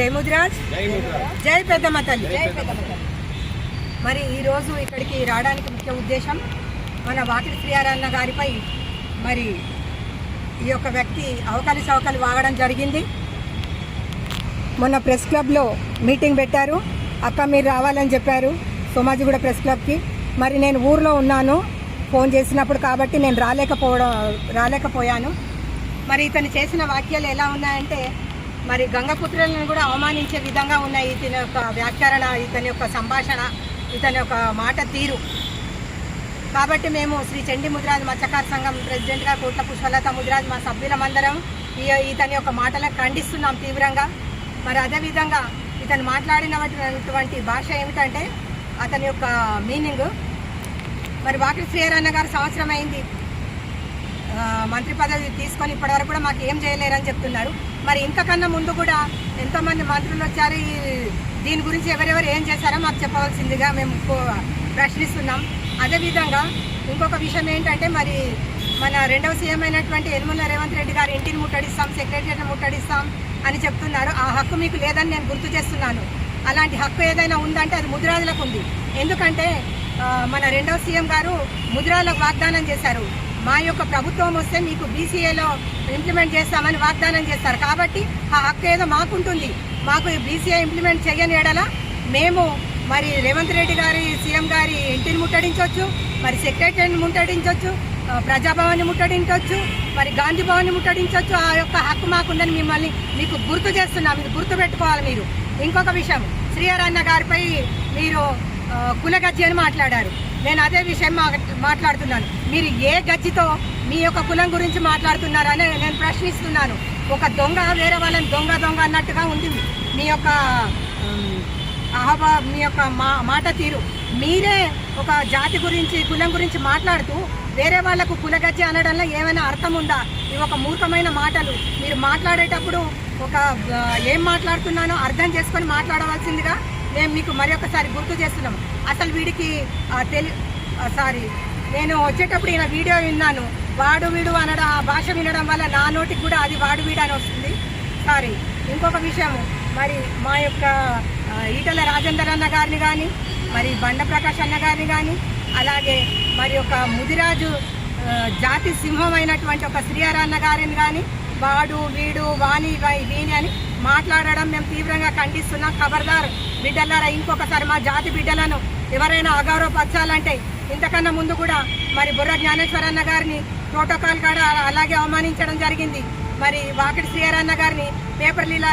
జై ముదిరాజ్, జై పెద్దమ్మ తల్లి. మరి ఈరోజు ఇక్కడికి రావడానికి ముఖ్య ఉద్దేశం మన వాకిటి శ్రీహరన్న గారిపై మరి ఈ యొక్క వ్యక్తి అవకలి సవకలి వాగడం జరిగింది. మొన్న ప్రెస్ క్లబ్లో మీటింగ్ పెట్టారు. అక్క మీరు రావాలని చెప్పారు సోమాజిగూడ ప్రెస్ క్లబ్కి. మరి నేను ఊర్లో ఉన్నాను ఫోన్ చేసినప్పుడు, కాబట్టి నేను రాలేకపోయాను. మరి ఇతను చేసిన వాక్యాలు ఎలా ఉన్నాయంటే, మరి గంగపుత్రులను కూడా అవమానించే విధంగా ఉన్నాయి ఇతని యొక్క వ్యాఖ్యారణ, ఇతని యొక్క సంభాషణ, ఇతని యొక్క మాట తీరు. కాబట్టి మేము శ్రీ చండీ ముదిరాజ్ మత్స్యకార సంఘం ప్రెసిడెంట్గా కోట్ల పుష్పలత ముదిరాజ్ మా సభ్యులమందరం ఇతని యొక్క మాటలను ఖండిస్తున్నాం తీవ్రంగా. మరి అదేవిధంగా ఇతను మాట్లాడినటువంటి భాష ఏమిటంటే, అతని యొక్క మీనింగ్, మరి వాకిటి శ్రీహరన్న గారు సంవత్సరం అయింది మంత్రి పదవి తీసుకొని ఇప్పటివరకు కూడా మాకు ఏం చేయలేరని చెప్తున్నారు. మరి ఇంతకన్నా ముందు కూడా ఎంతోమంది మంత్రులు వచ్చారు, దీని గురించి ఎవరెవరు ఏం చేశారో మాకు చెప్పవలసిందిగా మేము ప్రశ్నిస్తున్నాం. అదేవిధంగా ఇంకొక విషయం ఏంటంటే, మరి మన రెండవ సీఎం అయినటువంటి యనమల రేవంత్ రెడ్డి గారు ఇంటిని ముట్టడిస్తాం, సెక్రటరీని ముట్టడిస్తాం అని చెప్తున్నారు. ఆ హక్కు మీకు లేదని నేను గుర్తు చేస్తున్నాను. అలాంటి హక్కు ఏదైనా ఉందంటే అది ముదిరాజులకు ఉంది. ఎందుకంటే మన రెండవ సీఎం గారు ముదిరాజులకు వాగ్దానం చేశారు, మా యొక్క ప్రభుత్వం వస్తే మీకు బీసీఏలో ఇంప్లిమెంట్ చేస్తామని వాగ్దానం చేస్తారు. కాబట్టి ఆ హక్కు ఏదో మాకుంటుంది. మాకు బీసీఏ ఇంప్లిమెంట్ చేయని ఎడల మేము మరి రేవంత్ రెడ్డి గారి సీఎం గారి ఇంటిని ముట్టడించవచ్చు, మరి సెక్రటరీని ముట్టడించవచ్చు, ప్రజాభవన్ని ముట్టడించవచ్చు, మరి గాంధీ భవన్ని ముట్టడించవచ్చు. ఆ యొక్క హక్కు మాకుందని మిమ్మల్ని మీకు గుర్తు చేస్తున్నాం. ఇది గుర్తు పెట్టుకోవాలి మీరు. ఇంకొక విషయం, శ్రీహరన్న గారిపై మీరు కుల గజ్జి అని మాట్లాడారు. నేను అదే విషయం మాట్లాడుతున్నాను. మీరు ఏ గజ్జితో మీ యొక్క కులం గురించి మాట్లాడుతున్నారని నేను ప్రశ్నిస్తున్నాను. ఒక దొంగ వేరే వాళ్ళని దొంగ దొంగ అన్నట్టుగా ఉంది మీ యొక్క మీ యొక్క మాట తీరు. మీరే ఒక జాతి గురించి కులం గురించి మాట్లాడుతూ వేరే వాళ్లకు కులగజ్జి అనడంలో ఏమైనా అర్థం ఉందా? ఇవి ఒక మూర్ఖమైన మాటలు. మీరు మాట్లాడేటప్పుడు ఒక ఏం మాట్లాడుతున్నానో అర్థం చేసుకొని మాట్లాడవలసిందిగా మేము మీకు మరి ఒకసారి గుర్తు చేస్తున్నాం. అసలు వీడికి నేను వచ్చేటప్పుడు ఈయన వీడియో విన్నాను, వాడు వీడు అనడం, ఆ భాష వినడం వల్ల నా నోటికి కూడా అది వాడు వీడు అని వస్తుంది. ఇంకొక విషయం, మరి మా యొక్క ఈటల రాజేందర్ అన్న గారిని కానీ, మరి బండ ప్రకాష్ అన్న గారిని కానీ, అలాగే మరి ఒక ముదిరాజు జాతి సింహం అయినటువంటి ఒక శ్రీహరన్న గారిని కానీ వాడు వీడు వాణి వీని అని మాట్లాడడం మేము తీవ్రంగా ఖండిస్తున్నాం. ఖబర్దార్ బిడ్డలారా, ఇంకొకసారి మా జాతి బిడ్డలను ఎవరైనా అగౌరవపరచాలంటే, ఇంతకన్నా ముందు కూడా మరి బుర్ర జ్ఞానేశ్వరన్న గారిని ప్రోటోకాల్ కాడ అలాగే అవమానించడం జరిగింది. మరి వాకిటి శ్రీహరన్న గారిని పేపర్లు ఇలా